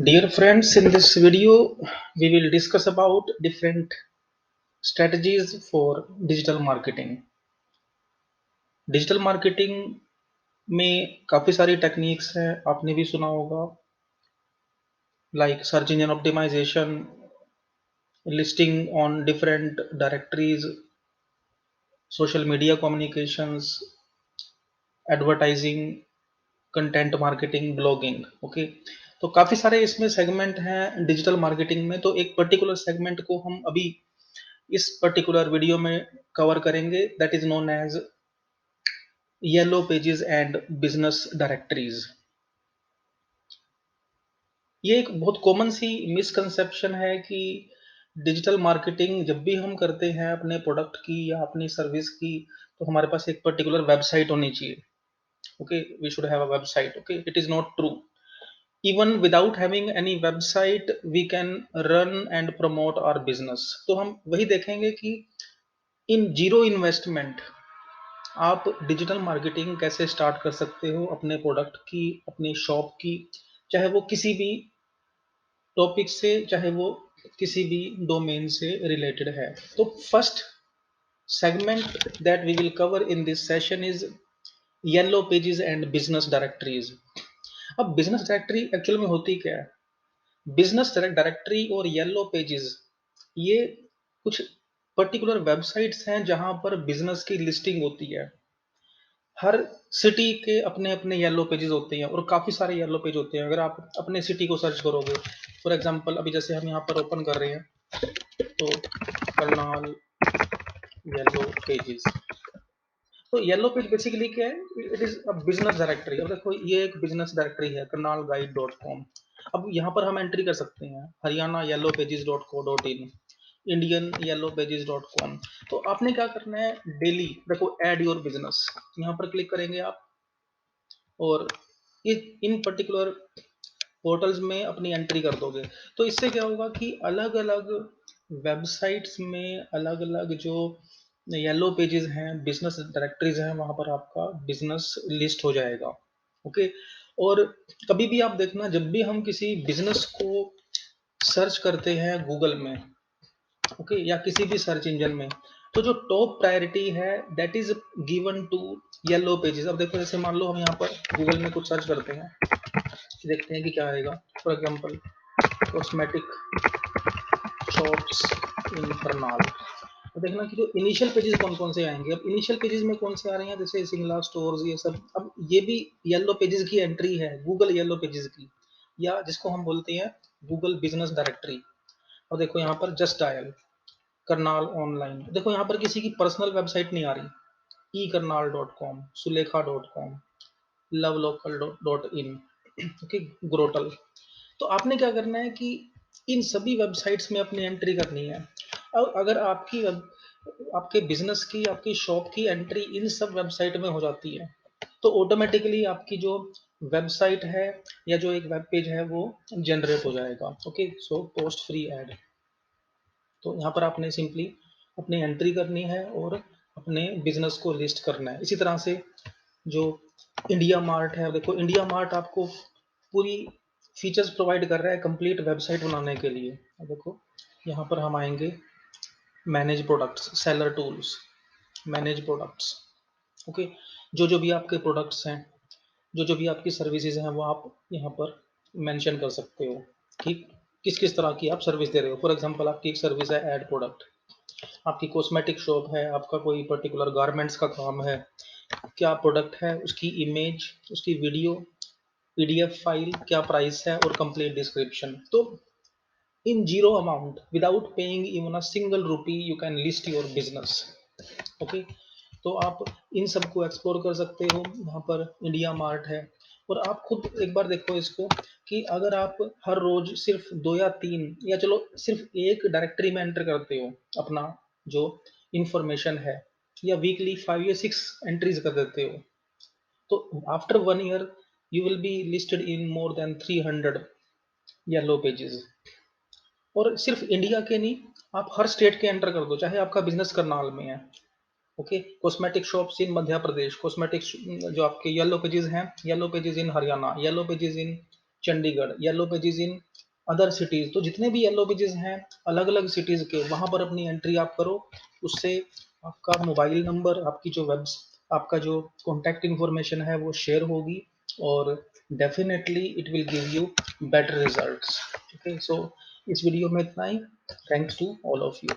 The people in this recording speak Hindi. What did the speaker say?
Dear friends, in this video, we will discuss about different strategies for digital marketing. Digital marketing में काफ़ी सारी टेक्निक्स हैं, आपने भी सुना होगा, like search engine optimization, listing on different directories, social media communications, advertising, content marketing, blogging. Okay, तो काफ़ी सारे इसमें सेगमेंट हैं डिजिटल मार्केटिंग में। तो एक पर्टिकुलर सेगमेंट को हम अभी इस पर्टिकुलर वीडियो में कवर करेंगे, that is known as yellow pages and business directories. ये एक बहुत कॉमन सी मिसकंसेप्शन है कि डिजिटल मार्केटिंग जब भी हम करते हैं अपने प्रोडक्ट की या अपनी सर्विस की, तो हमारे पास एक पर्टिकुलर वेबसाइट होनी चाहिए। Okay, we should have a website. Okay, it is not true. Even without having any website we can run and promote our business. तो हम वही देखेंगे कि इन जीरो इन्वेस्टमेंट आप डिजिटल मार्केटिंग कैसे स्टार्ट कर सकते हो अपने प्रोडक्ट की, अपनी शॉप की, चाहे वो किसी भी टॉपिक से, चाहे वो किसी भी डोमेन से रिलेटेड है। तो first segment that we will cover in this session is yellow pages and business directories. अब बिजनेस डायरेक्टरी एक्चुअल में होती क्या है? बिजनेस डायरेक्टरी और येलो पेजेस ये कुछ पर्टिकुलर वेबसाइट्स हैं जहां पर बिजनेस की लिस्टिंग होती है। हर सिटी के अपने अपने येलो पेजेस होते हैं और काफ़ी सारे येलो पेज होते हैं। अगर आप अपने सिटी को सर्च करोगे, फॉर एग्जांपल अभी जैसे हम यहाँ पर ओपन कर रहे हैं, तो करनाल येलो पेजेस। तो येलो पेज बेसिकली क्या है? It is a business directory. अब देखो, ये एक बिजनेस डायरेक्टरी है, करनाल गाइड डॉट कॉम। अब यहाँ पर हम एंट्री कर सकते हैं Haryana yellow pages dot co dot in, Indian yellow pages dot com. तो आपने क्या करना है, डेली देखो ऐड योर बिजनेस, यहाँ पर क्लिक करेंगे आप और ये इन पर्टिकुलर पोर्टल्स में अपनी एंट्री कर दोगे। तो इससे क्या होगा कि अलग अलग वेबसाइट्स में अलग अलग जो येलो पेजेस हैं, बिजनेस डायरेक्टरीज हैं, वहां पर आपका बिजनेस लिस्ट हो जाएगा। ओके, और कभी भी आप देखना, जब भी हम किसी बिजनेस को सर्च करते हैं गूगल में, ओके, या किसी भी सर्च इंजन में, तो जो टॉप प्रायोरिटी है that is given to yellow pages. अब देखो, जैसे मान लो हम यहाँ पर गूगल में कुछ सर्च करते हैं, देखते हैं कि क्या आएगा। फॉर एग्जांपल कॉस्मेटिक शॉप्स इन करनाल। तो देखना कि जो इनिशियल पेजेस कौन कौन से आएंगे। अब इनिशियल पेजेस में कौन से आ रहे हैं, जैसे सिंगला स्टोर्स, ये सब। अब ये भी येलो पेजेस की एंट्री है, गूगल येलो पेजेस की, या जिसको हम बोलते हैं गूगल बिजनेस डायरेक्टरी। और देखो यहाँ पर जस्ट डायल करनाल ऑनलाइन, देखो यहाँ पर किसी की पर्सनल वेबसाइट नहीं आ रही, e Karnal dot com, Sulekha dot com, love local dot in, okay, Grotal. तो आपने क्या करना है कि इन सभी वेबसाइट्स में अपनी एंट्री करनी है। और अगर आपके बिजनेस की, आपकी शॉप की एंट्री इन सब वेबसाइट में हो जाती है, तो ऑटोमेटिकली आपकी जो वेबसाइट है या जो एक वेब पेज है वो जनरेट हो जाएगा। Okay, so post free add. तो यहाँ पर आपने सिंपली अपनी एंट्री करनी है और अपने बिजनेस को लिस्ट करना है। इसी तरह से जो इंडिया मार्ट है, देखो इंडिया मार्ट आपको पूरी फीचर्स प्रोवाइड कर रहा है कंप्लीट वेबसाइट बनाने के लिए। अब देखो यहाँ पर हम आएंगे, manage products, seller tools, manage products. Okay, जो जो भी आपके प्रोडक्ट्स हैं, जो जो भी आपकी सर्विसेज हैं, वो आप यहाँ पर मेंशन कर सकते हो कि किस किस तरह की आप सर्विस दे रहे हो। फॉर एग्जांपल आपकी एक सर्विस है एड प्रोडक्ट, आपकी कॉस्मेटिक शॉप है, आपका कोई पर्टिकुलर गारमेंट्स का काम है, क्या प्रोडक्ट है, उसकी इमेज, उसकी वीडियो, पीडीएफ फाइल, क्या प्राइस है और कंप्लीट डिस्क्रिप्शन। तो in zero amount, without paying even a single rupee, you can list your business. Okay, तो आप इन सबको एक्सप्लोर कर सकते हो। वहाँ पर इंडिया मार्ट है, और आप खुद एक बार देखो इसको कि अगर आप हर रोज सिर्फ 2 या 3, या चलो सिर्फ एक डायरेक्टरी में एंटर करते हो अपना जो इंफॉर्मेशन है, या वीकली 5 या 6 एंट्रीज कर देते हो, तो after 1 year you will be listed in more than 300 yellow pages. और सिर्फ इंडिया के नहीं, आप हर स्टेट के एंटर कर दो, चाहे आपका बिजनेस करनाल में है। ओके, कॉस्मेटिक शॉप्स इन मध्य प्रदेश, कॉस्मेटिक जो आपके येलो पेजेस हैं, yellow pages in Haryana, yellow pages in Chandigarh, yellow pages in other cities. तो जितने भी येलो पेजेस हैं अलग अलग सिटीज के, वहां पर अपनी एंट्री आप करो। उससे आपका मोबाइल नंबर, आपकी जो वेब, आपका जो कॉन्टैक्ट इंफॉर्मेशन है वो शेयर होगी, और definitely it will give you better results. Okay, so इस वीडियो में इतना ही। Thanks to all of you.